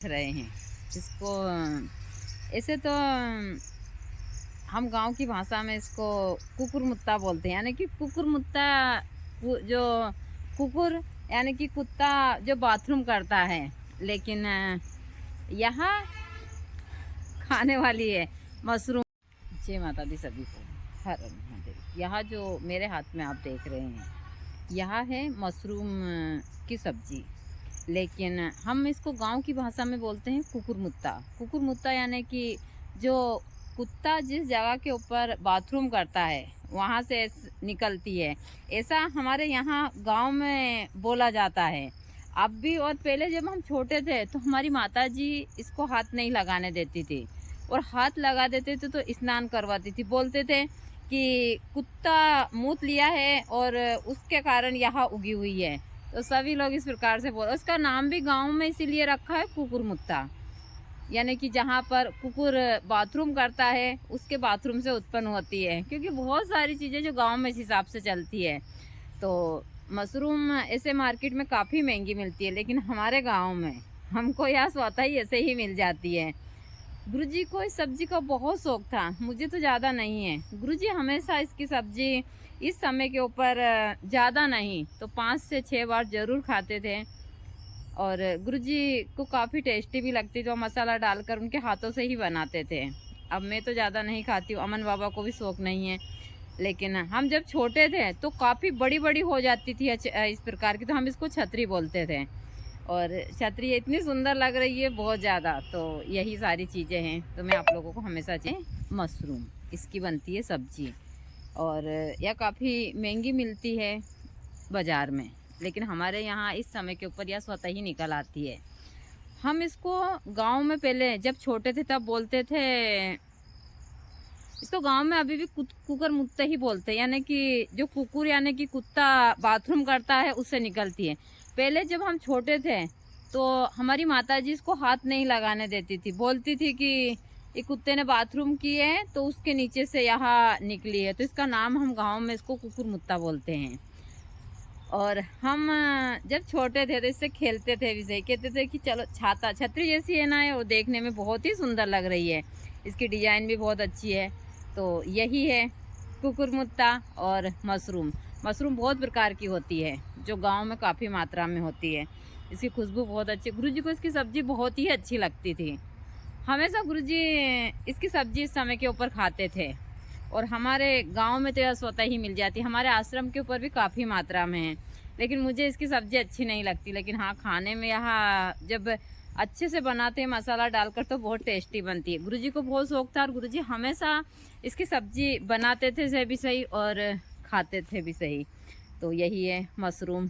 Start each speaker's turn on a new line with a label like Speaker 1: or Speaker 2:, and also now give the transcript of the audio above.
Speaker 1: रहे हैं इसको। ऐसे तो हम गांव की भाषा में इसको कुकुरमुत्ता बोलते हैं, यानी कि कुकुरमुत्ता जो कुकुर यानी कि कुत्ता जो बाथरूम करता है। लेकिन यहाँ खाने वाली है मशरूम। जय माता दी सभी को, हर हर महादेव। यहाँ जो मेरे हाथ में आप देख रहे हैं यह है मशरूम की सब्जी, लेकिन हम इसको गांव की भाषा में बोलते हैं कुकुरमुत्ता। कुकुरमुत्ता यानी कि जो कुत्ता जिस जगह के ऊपर बाथरूम करता है वहाँ से निकलती है, ऐसा हमारे यहाँ गांव में बोला जाता है। अब भी और पहले जब हम छोटे थे तो हमारी माताजी इसको हाथ नहीं लगाने देती थी, और हाथ लगा देते थे तो स्नान करवाती थी। बोलते थे कि कुत्ता मूत लिया है और उसके कारण यहाँ उगी हुई है। तो सभी लोग इस प्रकार से बोल, उसका नाम भी गांव में इसीलिए रखा है कुकुरमुत्ता, यानी कि जहाँ पर कुकुर बाथरूम करता है उसके बाथरूम से उत्पन्न होती है। क्योंकि बहुत सारी चीज़ें जो गांव में इस हिसाब से चलती है। तो मशरूम ऐसे मार्केट में काफ़ी महंगी मिलती है, लेकिन हमारे गांव में हमको यहाँ स्वतः ही ऐसे ही मिल जाती है। गुरुजी को इस सब्जी का बहुत शौक था, मुझे तो ज़्यादा नहीं है। गुरुजी हमेशा इसकी सब्जी इस समय के ऊपर ज़्यादा नहीं तो 5 से 6 बार ज़रूर खाते थे, और गुरुजी को काफ़ी टेस्टी भी लगती, तो मसाला डालकर उनके हाथों से ही बनाते थे। अब मैं तो ज़्यादा नहीं खाती हूँ, अमन बाबा को भी शौक नहीं है। लेकिन हम जब छोटे थे तो काफ़ी बड़ी बड़ी हो जाती थी इस प्रकार की, तो हम इसको छतरी बोलते थे। और छतरी इतनी सुंदर लग रही है बहुत ज़्यादा। तो यही सारी चीज़ें हैं, तो मैं आप लोगों को हमेशा मशरूम इसकी बनती है सब्जी, और यह काफ़ी महंगी मिलती है बाज़ार में, लेकिन हमारे यहाँ इस समय के ऊपर यह स्वतः ही निकल आती है। हम इसको गांव में पहले जब छोटे थे तब बोलते थे, इसको गांव में अभी भी कुकर मुत्ते ही बोलते हैं, यानी कि जो कुकुर यानी कि कुत्ता बाथरूम करता है उससे निकलती है। पहले जब हम छोटे थे तो हमारी माताजी इसको हाथ नहीं लगाने देती थी, बोलती थी कि ये कुत्ते ने बाथरूम किए हैं तो उसके नीचे से यहाँ निकली है। तो इसका नाम हम गांव में इसको कुकुर मुत्ता बोलते हैं। और हम जब छोटे थे तो इससे खेलते थे भी सही, कहते थे कि चलो छाता छतरी जैसी है ना, वो देखने में बहुत ही सुंदर लग रही है, इसकी डिजाइन भी बहुत अच्छी है। तो यही है कुकुरमुत्ता। और मशरूम, मशरूम बहुत प्रकार की होती है जो गांव में काफ़ी मात्रा में होती है। इसकी खुशबू बहुत अच्छी, गुरुजी को इसकी सब्ज़ी बहुत ही अच्छी लगती थी। हमेशा गुरुजी इसकी सब्ज़ी इस समय के ऊपर खाते थे, और हमारे गांव में तो यह स्वतः ही मिल जाती है। हमारे आश्रम के ऊपर भी काफ़ी मात्रा में है, लेकिन मुझे इसकी सब्ज़ी अच्छी नहीं लगती। लेकिन हाँ, खाने में यहाँ जब अच्छे से बनाते हैं मसाला डालकर तो बहुत टेस्टी बनती है। गुरुजी को बहुत शौक था, और गुरुजी हमेशा इसकी सब्ज़ी बनाते थे से भी सही और खाते थे भी सही। तो यही है मशरूम।